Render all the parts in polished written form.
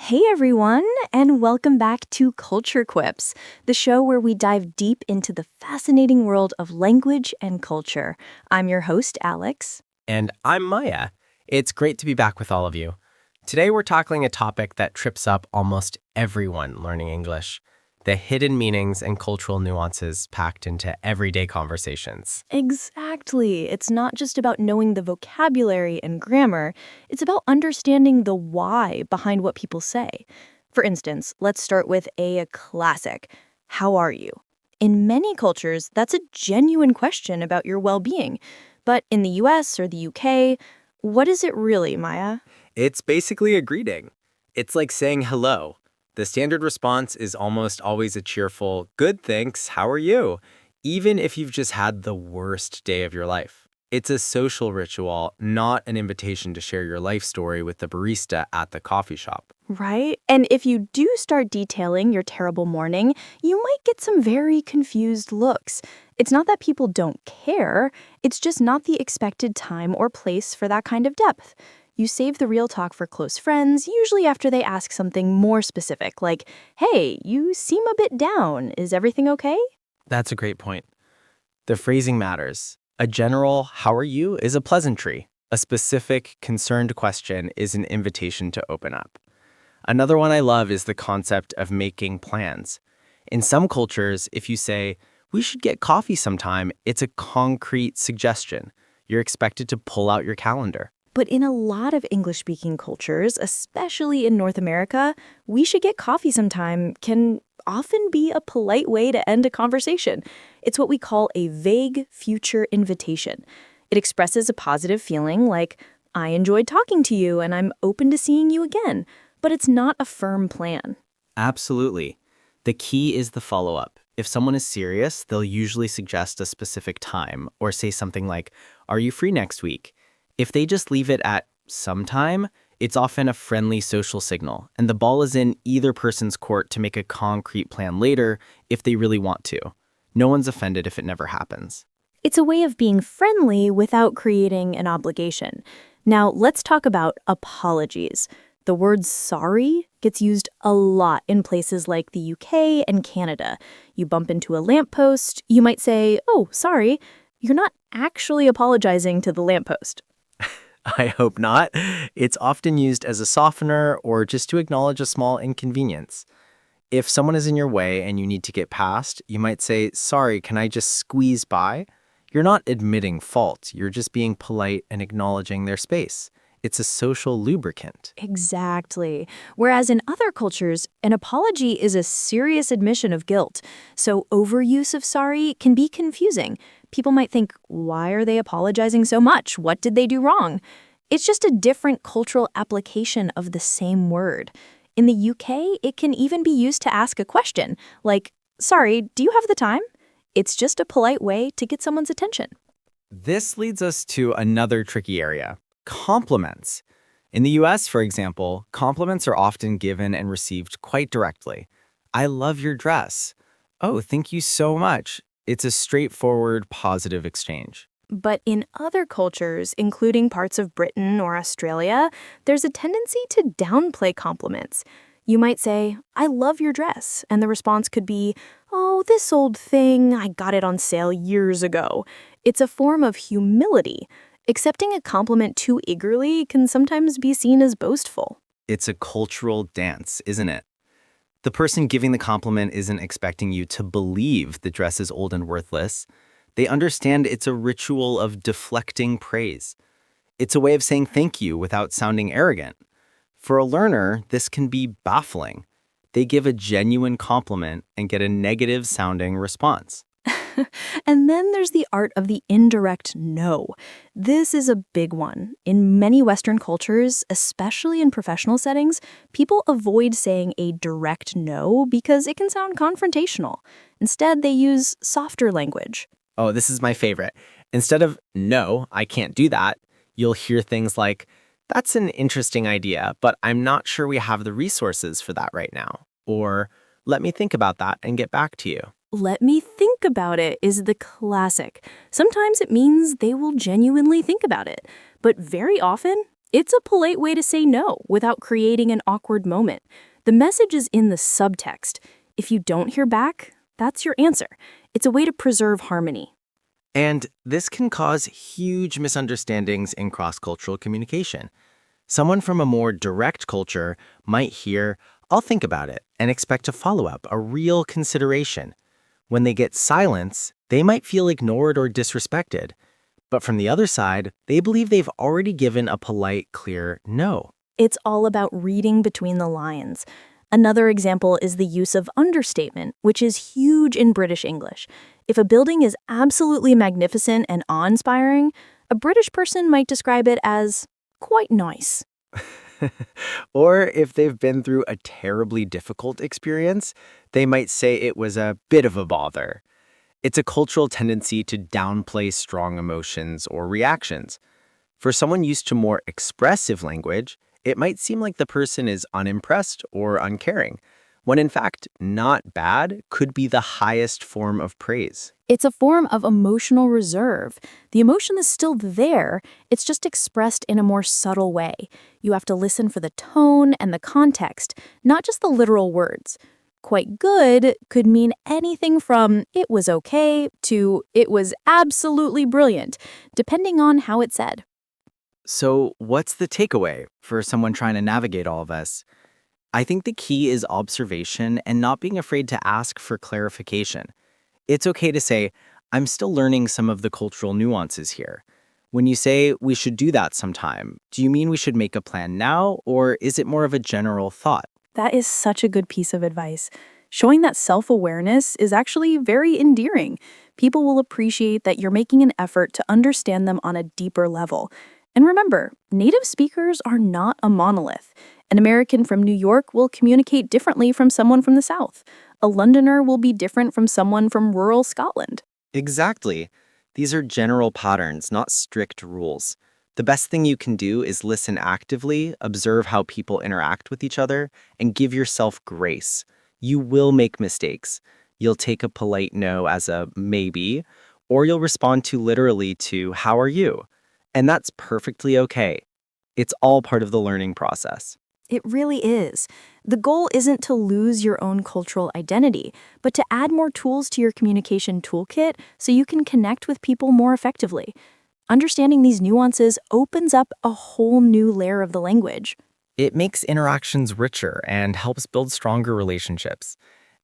Hey everyone, and welcome back to Culture Quips, the show where we dive deep into the fascinating world of language and culture. I'm your host, Alex. And I'm Maya. It's great to be back with all of you. Today we're tackling a topic that trips up almost everyone learning English, the hidden meanings and cultural nuances packed into everyday conversations. Exactly. It's not just about knowing the vocabulary and grammar, it's about understanding the why behind what people say. For instance, let's start with a classic. How are you? In many cultures, that's a genuine question about your well-being. But in the US or the UK, what is it really, Maya? It's basically a greeting. It's like saying hello. The standard response is almost always a cheerful, good thanks, how are you? Even if you've just had the worst day of your life. It's a social ritual, not an invitation to share your life story with the barista at the coffee shop. Right? And if you do start detailing your terrible morning, you might get some very confused looks. It's not that people don't care, it's just not the expected time or place for that kind of depth. You save the real talk for close friends, usually after they ask something more specific, like, hey, you seem a bit down. Is everything okay? That's a great point. The phrasing matters. A general, how are you, is a pleasantry. A specific, concerned question is an invitation to open up. Another one I love is the concept of making plans. In some cultures, if you say, we should get coffee sometime, it's a concrete suggestion. You're expected to pull out your calendar. But in a lot of English-speaking cultures, especially in North America, we should get coffee sometime can often be a polite way to end a conversation. It's what we call a vague future invitation. It expresses a positive feeling like, I enjoyed talking to you and I'm open to seeing you again, but it's not a firm plan. Absolutely. The key is the follow-up. If someone is serious, they'll usually suggest a specific time or say something like, are you free next week? If they just leave it at sometime, it's often a friendly social signal, and the ball is in either person's court to make a concrete plan later if they really want to. No one's offended if it never happens. It's a way of being friendly without creating an obligation. Now, let's talk about apologies. The word sorry gets used a lot in places like the UK and Canada. You bump into a lamppost, you might say, oh, sorry. You're not actually apologizing to the lamppost. I hope not. It's often used as a softener or just to acknowledge a small inconvenience. If someone is in your way and you need to get past, you might say, sorry, can I just squeeze by? You're not admitting fault. You're just being polite and acknowledging their space. It's a social lubricant. Exactly. Whereas in other cultures, an apology is a serious admission of guilt. So overuse of sorry can be confusing. People might think, why are they apologizing so much? What did they do wrong? It's just a different cultural application of the same word. In the UK, it can even be used to ask a question, like, sorry, do you have the time? It's just a polite way to get someone's attention. This leads us to another tricky area, compliments. In the US, for example, compliments are often given and received quite directly. I love your dress. Oh, thank you so much. It's a straightforward, positive exchange. But in other cultures, including parts of Britain or Australia, there's a tendency to downplay compliments. You might say, I love your dress, and the response could be, oh, this old thing, I got it on sale years ago. It's a form of humility. Accepting a compliment too eagerly can sometimes be seen as boastful. It's a cultural dance, isn't it? The person giving the compliment isn't expecting you to believe the dress is old and worthless. They understand it's a ritual of deflecting praise. It's a way of saying thank you without sounding arrogant. For a learner, this can be baffling. They give a genuine compliment and get a negative-sounding response. And then there's the art of the indirect no. This is a big one. In many Western cultures, especially in professional settings, people avoid saying a direct no because it can sound confrontational. Instead, they use softer language. Oh, this is my favorite. Instead of, no, I can't do that, you'll hear things like, that's an interesting idea, but I'm not sure we have the resources for that right now. Or, let me think about that and get back to you. Let me think about it is the classic. Sometimes it means they will genuinely think about it, but very often It's a polite way to say no without creating an awkward moment. The message is in the subtext. If you don't hear back, that's your answer. It's a way to preserve harmony. And this can cause huge misunderstandings in cross-cultural communication. Someone from a more direct culture might hear, "I'll think about it," and expect a follow-up, a real consideration. When they get silence, they might feel ignored or disrespected. But from the other side, they believe they've already given a polite, clear no. It's all about reading between the lines. Another example is the use of understatement, which is huge in British English. If a building is absolutely magnificent and awe-inspiring, a British person might describe it as quite nice. Or if they've been through a terribly difficult experience, they might say it was a bit of a bother. It's a cultural tendency to downplay strong emotions or reactions. For someone used to more expressive language, it might seem like the person is unimpressed or uncaring, when in fact, not bad could be the highest form of praise. It's a form of emotional reserve. The emotion is still there, it's just expressed in a more subtle way. You have to listen for the tone and the context, not just the literal words. Quite good could mean anything from "it was okay" to "it was absolutely brilliant," depending on how it's said. So, what's the takeaway for someone trying to navigate all of this? I think the key is observation and not being afraid to ask for clarification. It's okay to say, "I'm still learning some of the cultural nuances here." When you say, "we should do that sometime," do you mean we should make a plan now, or is it more of a general thought? That is such a good piece of advice. Showing that self-awareness is actually very endearing. People will appreciate that you're making an effort to understand them on a deeper level. And remember, native speakers are not a monolith. An American from New York will communicate differently from someone from the South. A Londoner will be different from someone from rural Scotland. Exactly. These are general patterns, not strict rules. The best thing you can do is listen actively, observe how people interact with each other, and give yourself grace. You will make mistakes. You'll take a polite no as a maybe, or you'll respond too literally to "how are you?" And that's perfectly okay. It's all part of the learning process. It really is. The goal isn't to lose your own cultural identity, but to add more tools to your communication toolkit so you can connect with people more effectively. Understanding these nuances opens up a whole new layer of the language. It makes interactions richer and helps build stronger relationships.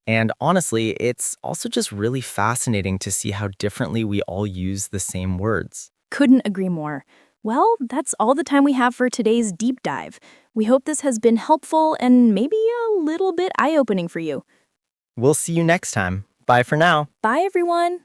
And honestly, it's also just really fascinating to see how differently we all use the same words. Couldn't agree more. Well, that's all the time we have for today's deep dive. We hope this has been helpful and maybe a little bit eye-opening for you. We'll see you next time. Bye for now. Bye, everyone.